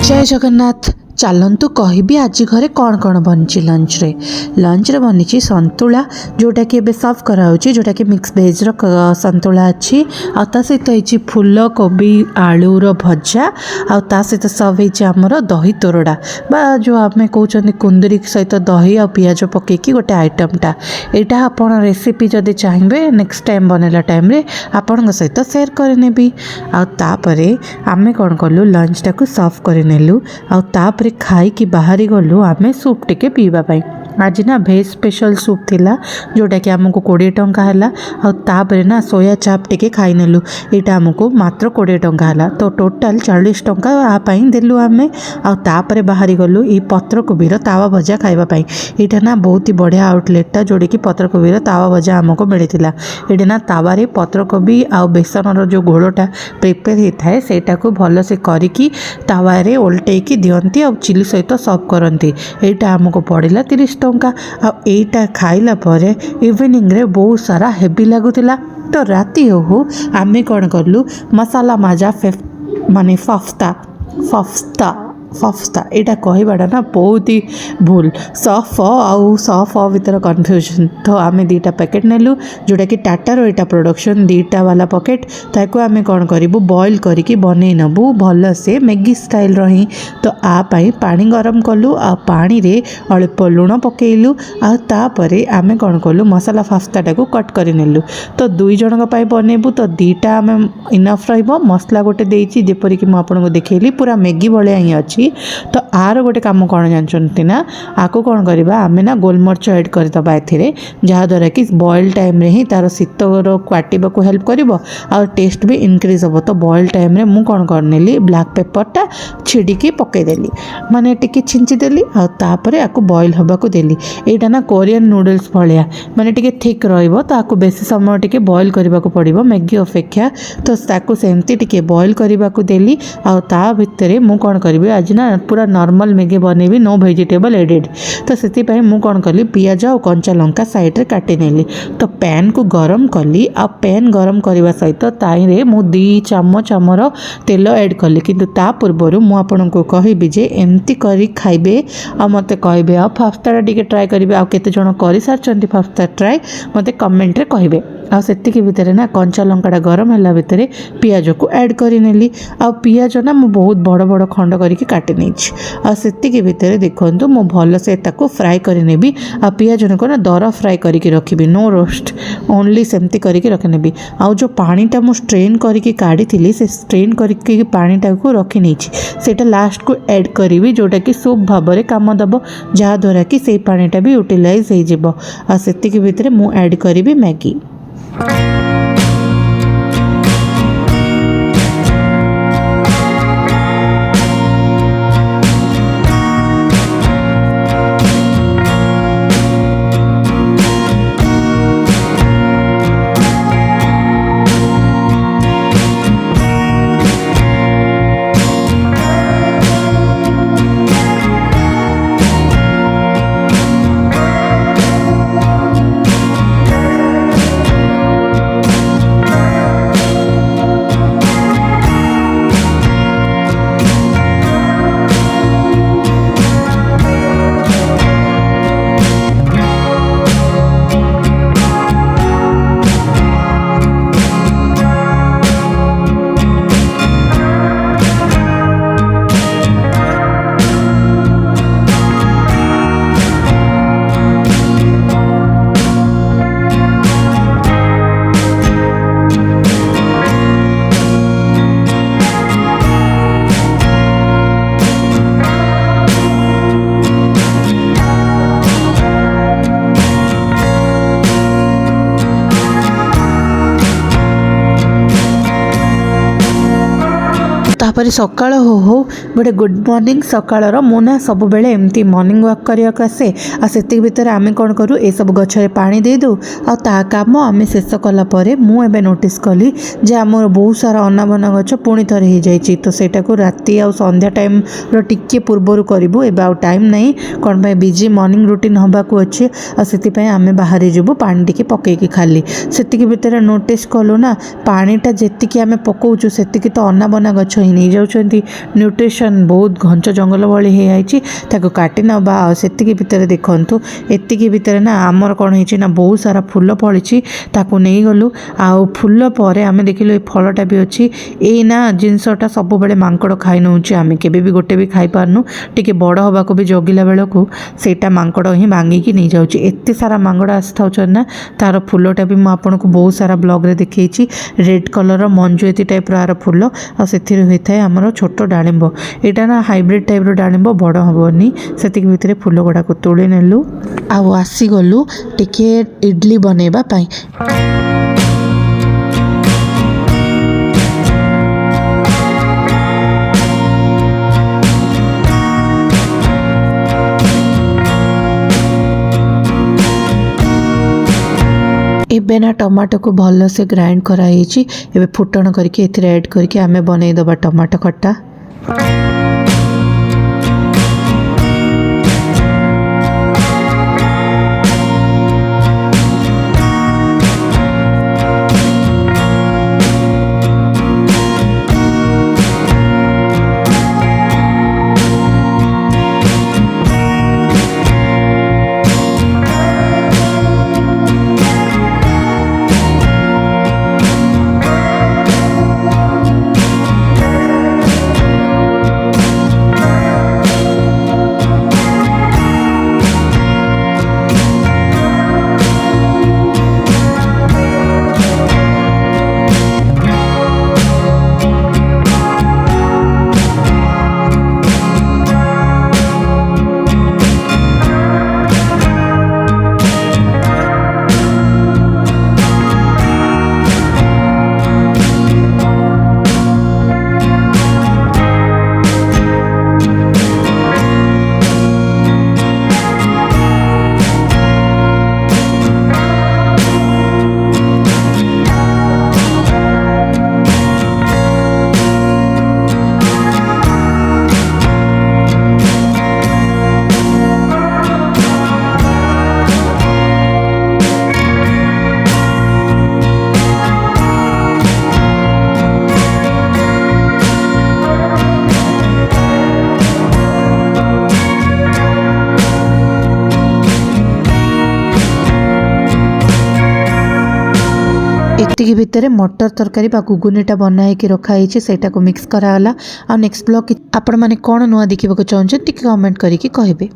जय जगन्नाथ। चलतु कहबी आज घरे कौन कौन बनी लंच रे बनी संतुला जोटा कि एबे सर्व कराउची जोटा कि मिक्स वेज संतुला अच्छी आ सहित होइची फूल कोबी आलूर भजा आ सहित सर्व होइची हमर दही तोरड़ा बा जो आमे कहउचंदी कुंदरी सहित दही आ पियाज पकेकी गोटे आइटमटा एटा आपण रेसिपी जदि चाहिए नेक्स्ट टाइम बनैला टाइम रे आपण सहित शेयर करनेबी आ तापरे आमे कौन कलु लंच टाकू सर्व करनेलु आ तापरे खाई कि बाहरी गलु आमे सूप टिके पीवा पाई। आज ना भेज स्पेशल सूप थिला जोटा कि आमको 20 टंका है तापर ना सोया चाप टिके खाई नेलु यहाँ आमको मात्र 20 टंका है तो टोटाल 40 टंका आपाई देलु आमे तापर बाहरी गलु ये पत्रकोबीर तावा भजा खाइबापाई। यहाँ ना बहुत ही बढ़िया आउटलेटा जोड़े कि पत्रकोबीर तावा भजा आमको मिलता ये ना तावारे पत्रकोबी आ बेसन जो घोलटा प्रिपेयर होता है सेटा को भल से करिकी तावारे ओल्टेकी दियंती आ चिली सहित सर्व करती। यहाँ आमको पड़ेगा 30 टंका आईटा खाइला परे इवनिंग रे बहुत सारा हेवी लगुला तो राति हो आमे कौन कलु मसाला माजा माने फफ्ता यहाँ कहवाटा ना बहुत ही भूल सफ आउ सफ भितर कन्फ्यूजन तो आमे 2टा पैकेट नेलु जोटा कि टाटार यहाँ प्रोडक्शन 2टा वाला पैकेट ताको आमे कौन करूँ बॉयल करके बनई नबू भल से मैगी स्टाइल रही तो आपाई पानी गरम कलु आ पानी रे अल्प लुण पकेलु आ तापरे आमे कौन कलु मसाला फाफ्ताटा को कट कर नेलु तो 2 जन बनइबू तो 2टा आमे इनफ रहिबो मसला गोटे देइछि जेपरिक मु आपनको देखैली पूरा मैगी भलिया ही अछि तो आर गोटे काम कौन जानते ना आपको कौन करवा आमे ना गोलमर्च ऐड करदबा एथिरे जहाँद्वारा कि बॉयल टाइम रे ही तार शीतर काटिबा को हेल्प करिवो आ टेस्ट भी इनक्रीज हो तो बॉयल टाइम रे मु कौन करनेली ब्लैक पेपरटा छिड़िकी पकईदेली माने टिके छिंची देली आ तापरे आकु बॉयल हबा को देली। एटा ना कोरियन नूडल्स भलिया माने टिके थिक रहिबो तो आकु बेसी समय टिके बॉयल करबा को पड़िबो मैगी अपेक्षा तो ताकु सेमती टिके बॉयल करबा को देली आ ता भितरे मु कौन करबी आज ना पूरा नॉर्मल मैगी बनेबी नो वेजिटेबल एडेड तो से मु कौन कली पियाज और कंचा लंका साइड रे काटी नेली तो पैन को गरम कली आ पैन गरम करने सहित ताईरे मु 2 चामच आमर तेल ऐड कली किंतु ता पूर्वर मु आपनको कहबी जे एमती करी खाइबे आ मते कहबे आ फाफ्ता टिके ट्राई करिवे आ केते जण करि सारचंती फाफ्ता ट्राई मते कमेंट रे कहबे आ सेतिकी भितरे ना कंचा लंकाटा गरम हैला भितरे पियाज को ऐड करि नेली आ पियाज ना मु बहुत बड़ बड़ खंड करके काटी नेछि आ सेतिकी भितरे देखंतु मु भल से ताको फ्राई करि नेबी आ पियाज को ना दर फ्राई करके रखिबी नो रोस्ट ओनली सेमती करके रख नेबी आ जो पानीटा मु स्ट्रेन करके काढ़ी थिली से स्ट्रेन करके पानीटा को रखी नेछि सेटा लास्ट को ऐड करिवि जोटा कि सूप भाबरे काम दबो जहाँ द्वारा कि से पानीटा भी यूटिलाइज हो जिवो आ सेतिकी भितरे मु ऐड करिवि मैगी। तापर सकाळ हो हो गोटे गुड मॉर्निंग सकाळर मु ना सब बेले एमती मॉर्निंग वॉक करिया आसे आ सेति भितर आमे कोन करू ए सब गछरे पानी दे दो आ ता काम आमे शेष कला परे मु एबे नोटिस कली जे हमर बहुत सारा अनाबना गछ पुणी थरे हे जाईची तो सेटा को राती आ संध्या टाइम रो टिके पूर्वरु करिवो एबे आ टाइम नहीं कोन भाई बिजी मॉर्निंग रूटीन हबा को अछि आ सेति पय आमे बाहर जबो पानी टिके पके के खाली सेति के भितर नोटिस कलो ना पानीटा जेति के आमे पकोउछु सेति के तो अनाबना गछ ही नहीं जाउछंती न्यूट्रिशन बहुत घंच जंगल भली हो जाइए ताको काटी नबा सेतिकी भितर देखंतु एतिकी भितर ना आमर कौन होइछि ना बहुत सारा फूल फलिछि ताको नहीं गलु आ फूल पर आम देखिलु ए फलटा भी अच्छी एई ना जिनसटा सब बेले मांकड़ खाई नउछि आम केबे भी गोटे भी खाई पारनु टिके बड़ हवा को भी जगिला बेलू सेटा मांकड़ ही भांगिकी नहीं जाउछि एते सारा मांगड़ आस्थाउछन ना तार फूलटा भी मु आपनको बहुत सारा ब्लॉग रे देखैछि रेड कलर मंजुएती टाइप रो फूल आ सेथिर होइथाय हमर छोट डालिंब एटा ना हाइब्रिड टाइप रो डालिंब बड़ हबनी सेतिक भितरे फूल गुडा को तोड़ी नेलु आ आसी गलु टिके इडली बनेबा पाई। एबे ना टमाटो को भल से ग्राइंड कराई एबे फुटण करके एथिरे ऐड करके आमे बनै दबा टमाटो खट्टा। एतिकी भितर मटर तरकारी गुगुनीटा बनाई रखाई सेटा को मिक्स कराला। आ नेक्स्ट ब्लॉग आपण माने कोन नुआ देखिबा को चाहछन टिके कमेंट करिके कहबे।